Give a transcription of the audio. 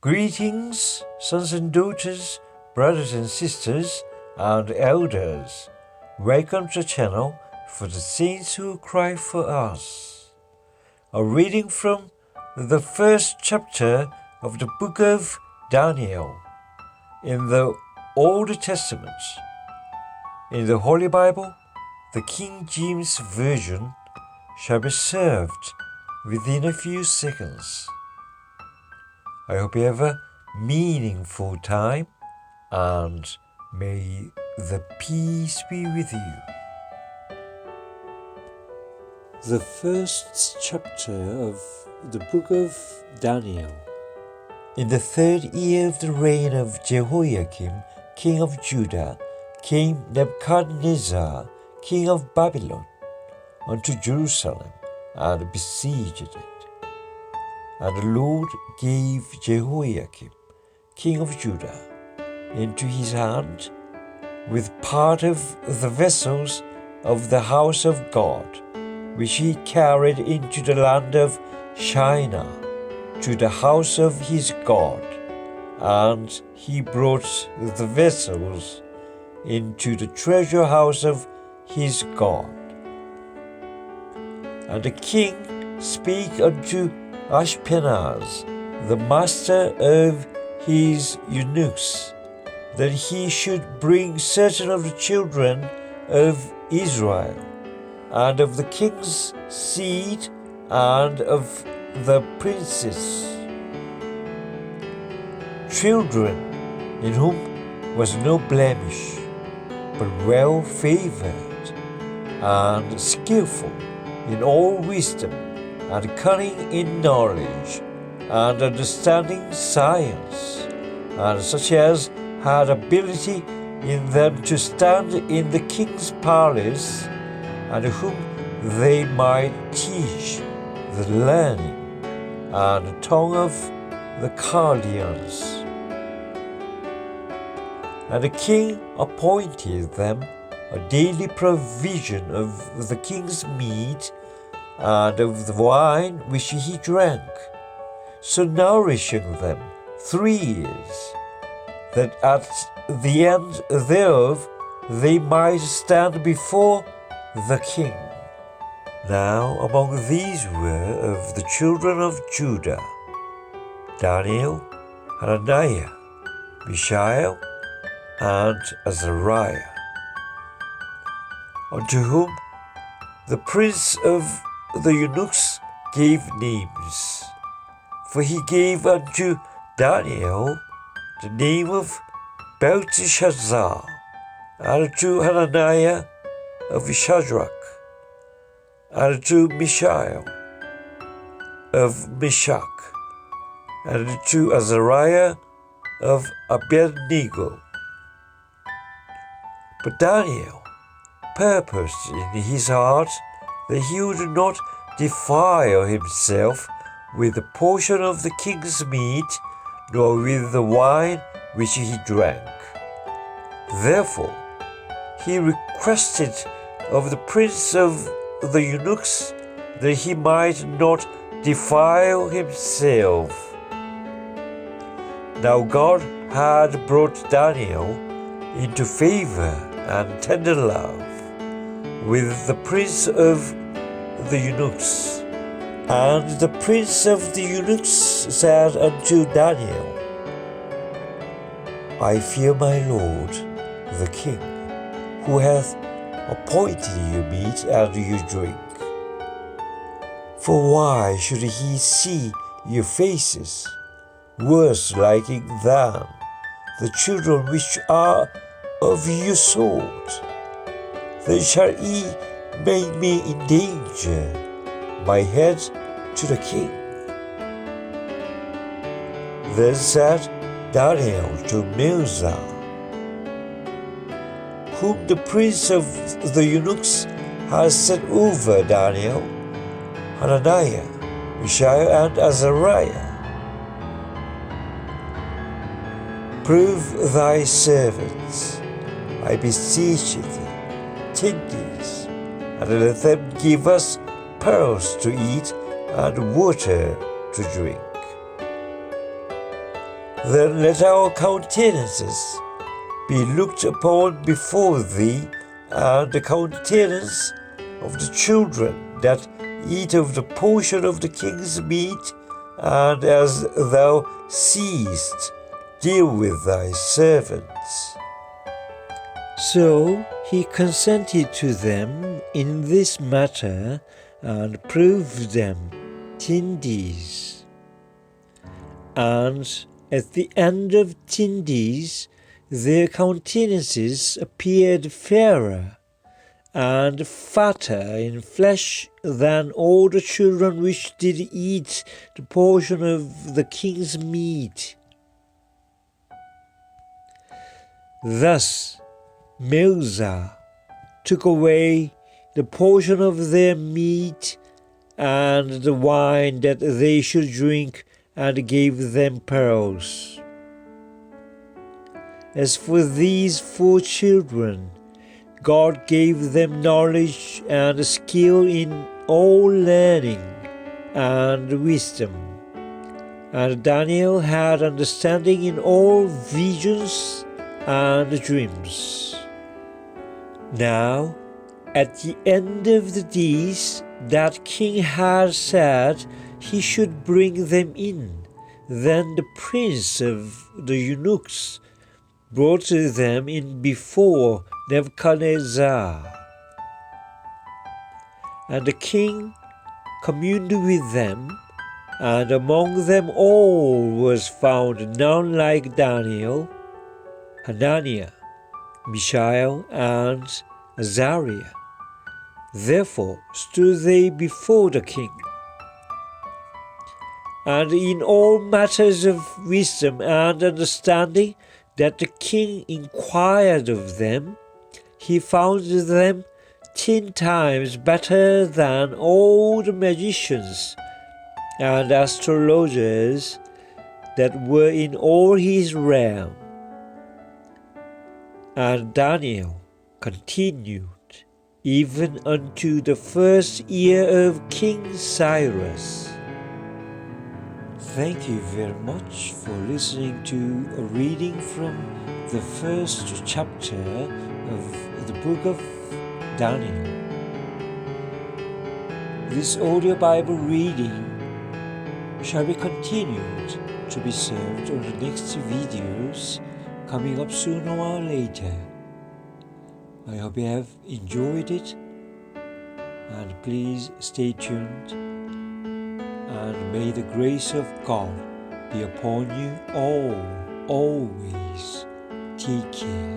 Greetings, sons and daughters, brothers and sisters, and elders. Welcome to the channel for the saints who cry for us. A reading from the first chapter of the book of Daniel in the Old Testament. In the Holy Bible, the KJV shall be served within a few seconds. I hope you have a meaningful time, and may the peace be with you. The first chapter of the book of Daniel. In the 3rd year of the reign of Jehoiakim, king of Judah, came Nebuchadnezzar, king of Babylon, unto Jerusalem, and besieged it. And the Lord gave Jehoiakim, king of Judah, into his hand, with part of the vessels of the house of God, which he carried into the land of Shinar, to the house of his God, and he brought the vessels into the treasure house of his God. And the king spake unto Ashpenaz, the master of his eunuchs, that he should bring certain of the children of Israel, and of the king's seed, and of the princes, children in whom was no blemish, but well favored, and skillful in all wisdom, and cunning in knowledge, and understanding science, and such as had ability in them to stand in the king's palace, and whom they might teach the learning and the tongue of the Chaldeans. And the king appointed them a daily provision of the king's meat, and of the wine which he drank, so nourishing them 3 years, that at the end thereof they might stand before the king. Now among these were of the children of Judah, Daniel, Hananiah, Mishael, and Azariah, unto whom the prince of the eunuchs gave names. For he gave unto Daniel the name of Belteshazzar, and to Hananiah of Shadrach, and to Mishael of Meshach, and to Azariah of Abednego. But Daniel purposed in his heart that he would not defile himself with the portion of the king's meat, nor with the wine which he drank. Therefore he requested of the prince of the eunuchs that he might not defile himself. Now God had brought Daniel into favor and tender love with the prince of the eunuchs. And the prince of the eunuchs said unto Daniel, I fear my lord the king, who hath appointed you meat and you drink. For why should he see your faces, worse liking than the children which are of your sort? Then shall he make me in danger, my head to the king. Then said Daniel to Melzar, whom the prince of the eunuchs has set over Daniel, Hananiah, Mishael, and Azariah, prove thy servants, I beseech thee, 10 days, and let them give us pearls to eat and water to drink. Then let our countenances be looked upon before thee, and the countenance of the children that eat of the portion of the king's meat, and as thou seest, deal with thy servants. So he consented to them in this matter, and proved them 10 days. And at the end of 10 days, their countenances appeared fairer and fatter in flesh than all the children which did eat the portion of the king's meat. Thus Melzar took away the portion of their meat and the wine that they should drink, and gave them pearls. As for these 4 children, God gave them knowledge and skill in all learning and wisdom, and Daniel had understanding in all visions and dreams. Now, at the end of the days that King had said he should bring them in, then the prince of the eunuchs brought them in before Nebuchadnezzar. And the king communed with them, and among them all was found none like Daniel, Hananiah, Mishael, and Azariah. Therefore stood they before the king. And in all matters of wisdom and understanding that the king inquired of them, he found them 10 times better than all the magicians and astrologers that were in all his realm. And Daniel continued even unto the 1st year of King Cyrus. Thank you very much for listening to a reading from the 1st chapter of the book of Daniel. This audio Bible reading shall be continued to be served on the next videos coming up sooner or later. I hope you have enjoyed it, and please stay tuned, and may the grace of God be upon you all, always. Take care.